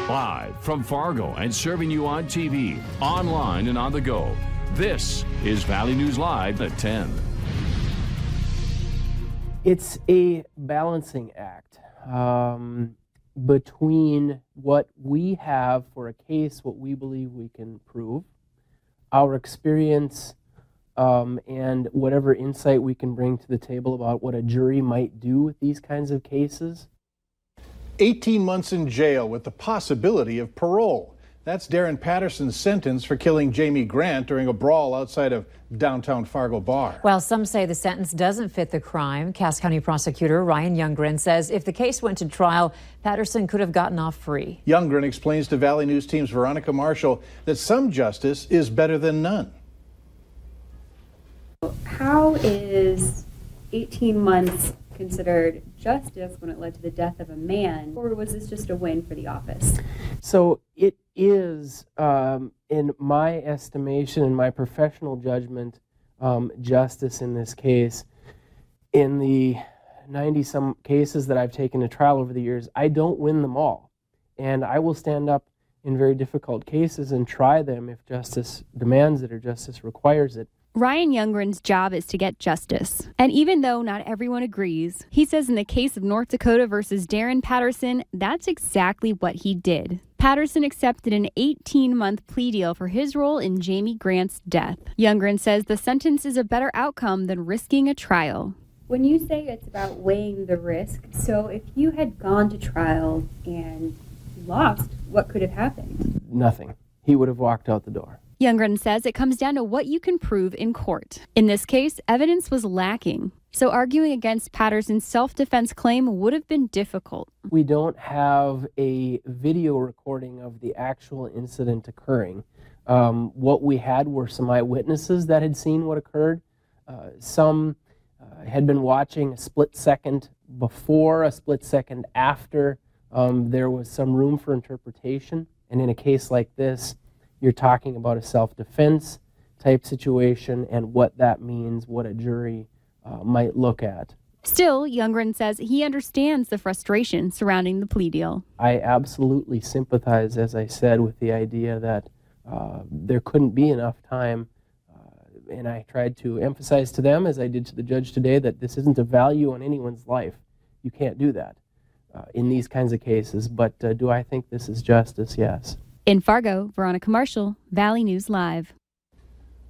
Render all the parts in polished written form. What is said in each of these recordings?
Live from Fargo and serving you on TV, online, and on the go. This is Valley News Live at 10. It's a balancing act between what we have for a case, what we believe we can prove, our experience, and whatever insight we can bring to the table about what a jury might do with these kinds of cases. 18 months in jail with the possibility of parole. That's Darren Patterson's sentence for killing Jamie Grant during a brawl outside of downtown Fargo bar. While some say the sentence doesn't fit the crime, Cass County prosecutor Ryan Youngren says if the case went to trial, Patterson could have gotten off free. Youngren explains to Valley News Team's Veronica Marshall that some justice is better than none. How is 18 months considered justice when it led to the death of a man, or was this just a win for the office? So it is, in my estimation and my professional judgment, justice in this case. In the 90-some cases that I've taken to trial over the years, I don't win them all. And I will stand up in very difficult cases and try them if justice demands it or justice requires it. Ryan Youngren's job is to get justice. And even though not everyone agrees, he says in the case of North Dakota versus Darren Patterson, that's exactly what he did. Patterson accepted an 18-month plea deal for his role in Jamie Grant's death. Youngren says the sentence is a better outcome than risking a trial. When you say it's about weighing the risk, so if you had gone to trial and lost, what could have happened? Nothing. He would have walked out the door. Youngren says it comes down to what you can prove in court. In this case, evidence was lacking, so arguing against Patterson's self-defense claim would have been difficult. We don't have a video recording of the actual incident occurring. What we had were some eyewitnesses that had seen what occurred. Some had been watching a split second before, a split second after. There was some room for interpretation, and in a case like this, you're talking about a self-defense type situation and what that means, what a jury might look at. Still, Youngren says he understands the frustration surrounding the plea deal. I absolutely sympathize, as I said, with the idea that there couldn't be enough time. And I tried to emphasize to them, as I did to the judge today, that this isn't a value on anyone's life. You can't do that in these kinds of cases. But do I think this is justice? Yes. In Fargo, Veronica Marshall, Valley News Live.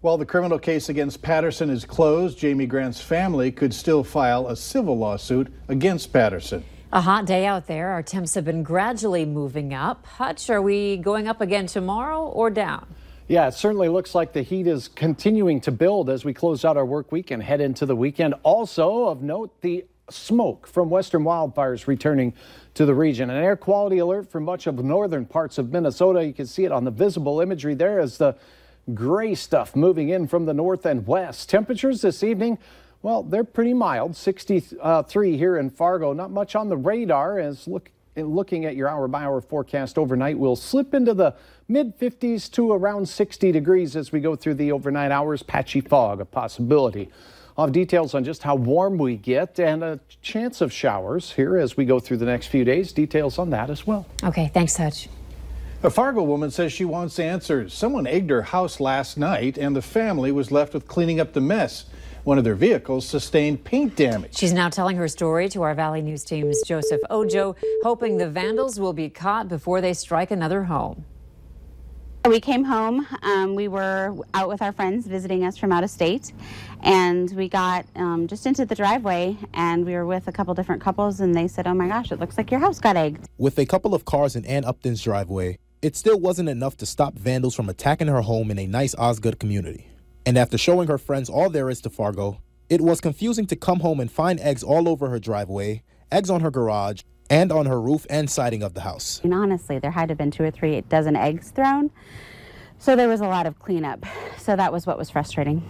While the criminal case against Patterson is closed, Jamie Grant's family could still file a civil lawsuit against Patterson. A hot day out there. Our temps have been gradually moving up. Hutch, are we going up again tomorrow or down? Yeah, it certainly looks like the heat is continuing to build as we close out our work week and head into the weekend. Also of note, the smoke from western wildfires returning to the region. An air quality alert for much of the northern parts of Minnesota. You can see it on the visible imagery there as the gray stuff moving in from the north and west. Temperatures this evening, well, they're pretty mild. 63 here in Fargo. Not much on the radar as looking at your hour-by-hour forecast overnight. We'll slip into the mid-50s to around 60 degrees as we go through the overnight hours. Patchy fog, a possibility. I'll have details on just how warm we get and a chance of showers here as we go through the next few days. Details on that as well. Okay, thanks, Hutch. A Fargo woman says she wants answers. Someone egged her house last night and the family was left with cleaning up the mess. One of their vehicles sustained paint damage. She's now telling her story to our Valley News Team's Joseph Ojo, hoping the vandals will be caught before they strike another home. We came home. We were out with our friends visiting us from out of state, and we got just into the driveway, and we were with a couple different couples, and they said, "Oh my gosh, it looks like your house got egged." With a couple of cars in Ann Upton's driveway, it still wasn't enough to stop vandals from attacking her home in a nice Osgood community. And after showing her friends all there is to Fargo, it was confusing to come home and find eggs all over her driveway, eggs on her garage, and on her roof and siding of the house. And honestly, there had to have been 2 or 3 dozen eggs thrown. So there was a lot of cleanup. So that was what was frustrating.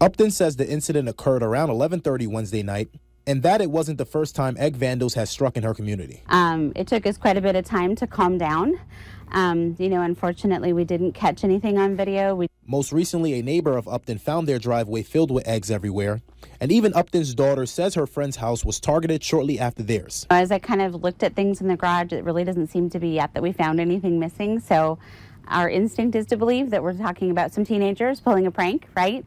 Upton says the incident occurred around 11:30 Wednesday night and that it wasn't the first time egg vandals had struck in her community. It took us quite a bit of time to calm down. Unfortunately, we didn't catch anything on video. Most recently, a neighbor of Upton found their driveway filled with eggs everywhere, and even Upton's daughter says her friend's house was targeted shortly after theirs. As I kind of looked at things in the garage, it really doesn't seem to be yet that we found anything missing. So our instinct is to believe that we're talking about some teenagers pulling a prank, right?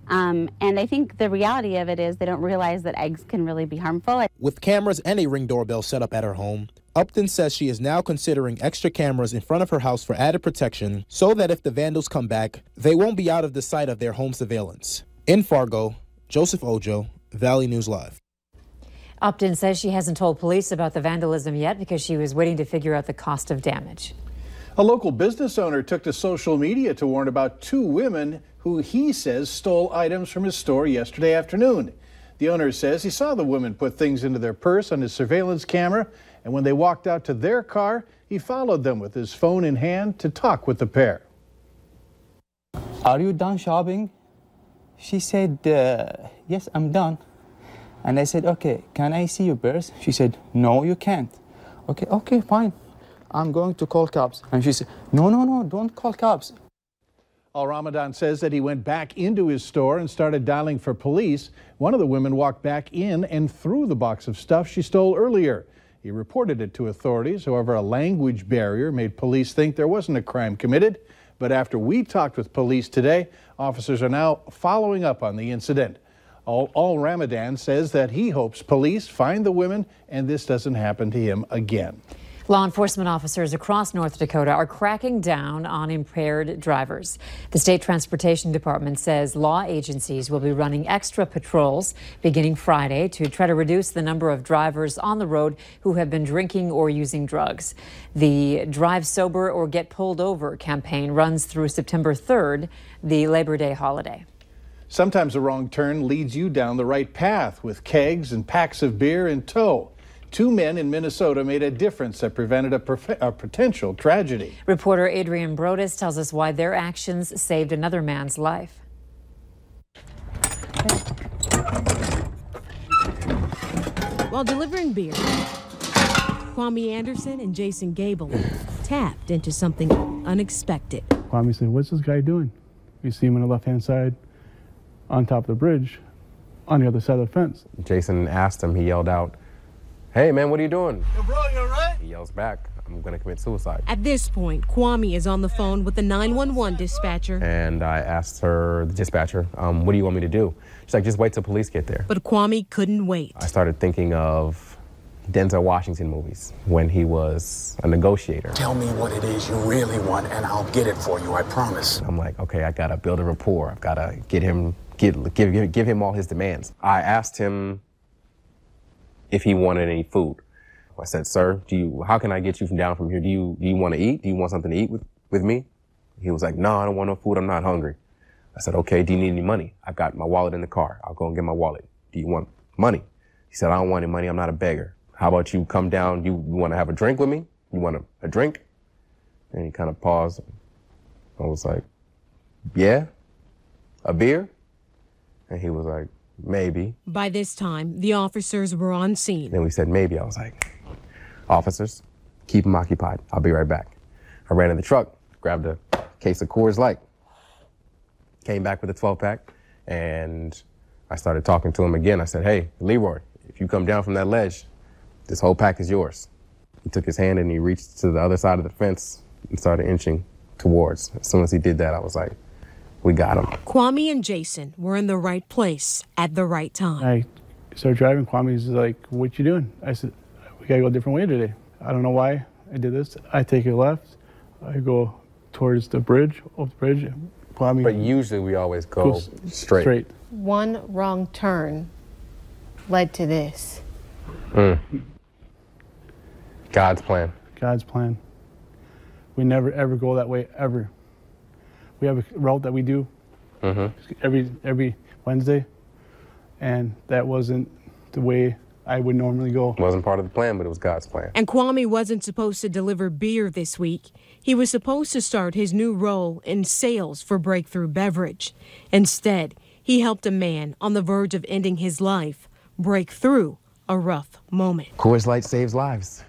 And I think the reality of it is they don't realize that eggs can really be harmful. With cameras and a Ring doorbell set up at her home, Upton says she is now considering extra cameras in front of her house for added protection so that if the vandals come back, they won't be out of the sight of their home surveillance. In Fargo, Joseph Ojo, Valley News Live. Upton says she hasn't told police about the vandalism yet because she was waiting to figure out the cost of damage. A local business owner took to social media to warn about 2 women who he says stole items from his store yesterday afternoon. The owner says he saw the women put things into their purse on his surveillance camera, and when they walked out to their car, he followed them with his phone in hand to talk with the pair. Are you done shopping? She said, yes, I'm done. And I said, okay, can I see your purse? She said, no, you can't. Okay, fine. I'm going to call cops. And she said, no, don't call cops. Al-Ramadan says that he went back into his store and started dialing for police. One of the women walked back in and threw the box of stuff she stole earlier. He reported it to authorities. However, a language barrier made police think there wasn't a crime committed. But after we talked with police today, officers are now following up on the incident. Al-Ramadan says that he hopes police find the women and this doesn't happen to him again. Law enforcement officers across North Dakota are cracking down on impaired drivers. The State Transportation Department says law agencies will be running extra patrols beginning Friday to try to reduce the number of drivers on the road who have been drinking or using drugs. The Drive Sober or Get Pulled Over campaign runs through September 3rd, the Labor Day holiday. Sometimes a wrong turn leads you down the right path with kegs and packs of beer in tow. 2 men in Minnesota made a difference that prevented a potential tragedy. Reporter Adrian Brodus tells us why their actions saved another man's life. While delivering beer, Kwame Anderson and Jason Gable tapped into something unexpected. Kwame said, "What's this guy doing?" We see him on the left-hand side on top of the bridge on the other side of the fence. Jason asked him, he yelled out, "Hey man, what are you doing?" Yo, bro, you all right? He yells back, "I'm gonna commit suicide." At this point, Kwame is on the phone with the 911 dispatcher. And I asked her, the dispatcher, what do you want me to do? She's like, just wait till police get there. But Kwame couldn't wait. I started thinking of Denzel Washington movies when he was a negotiator. Tell me what it is you really want and I'll get it for you, I promise. I'm like, okay, I gotta build a rapport. I've gotta give him all his demands. I asked him if he wanted any food. I said, "Sir, how can I get you down from here? Do you want to eat? Do you want something to eat with me?" He was like, "No, I don't want no food. I'm not hungry." I said, "Okay, do you need any money? I've got my wallet in the car. I'll go and get my wallet. Do you want money?" He said, "I don't want any money. I'm not a beggar. How about you come down? You want to have a drink with me? You want a drink?" And he kind of paused. I was like, "Yeah, a beer?" And he was like, "Maybe." By this time, the officers were on scene. Then we said maybe. I was like, "Officers, keep them occupied. I'll be right back." I ran in the truck, grabbed a case of Coors Light, came back with a 12-pack, and I started talking to him again. I said, "Hey, Leroy, if you come down from that ledge, this whole pack is yours." He took his hand and he reached to the other side of the fence and started inching towards. As soon as he did that, I was like, we got him. Kwame and Jason were in the right place at the right time. I started driving. Kwame's like, "What you doing?" I said, "We gotta go a different way today." I don't know why I did this. I take a left. I go towards the bridge, off the bridge. Kwame. But usually we always go straight. One wrong turn led to this. God's plan. God's plan. We never ever go that way ever. We have a route that we do every Wednesday, and that wasn't the way I would normally go. It wasn't part of the plan, but it was God's plan. And Kwame wasn't supposed to deliver beer this week. He was supposed to start his new role in sales for Breakthrough Beverage. Instead, he helped a man on the verge of ending his life break through a rough moment. Coors Light saves lives.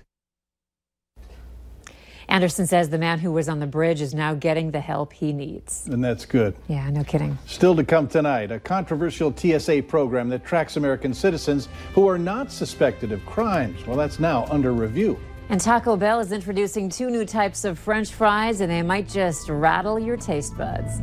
Anderson says the man who was on the bridge is now getting the help he needs. And that's good. Yeah, no kidding. Still to come tonight, a controversial TSA program that tracks American citizens who are not suspected of crimes. Well, that's now under review. And Taco Bell is introducing 2 new types of French fries, and they might just rattle your taste buds.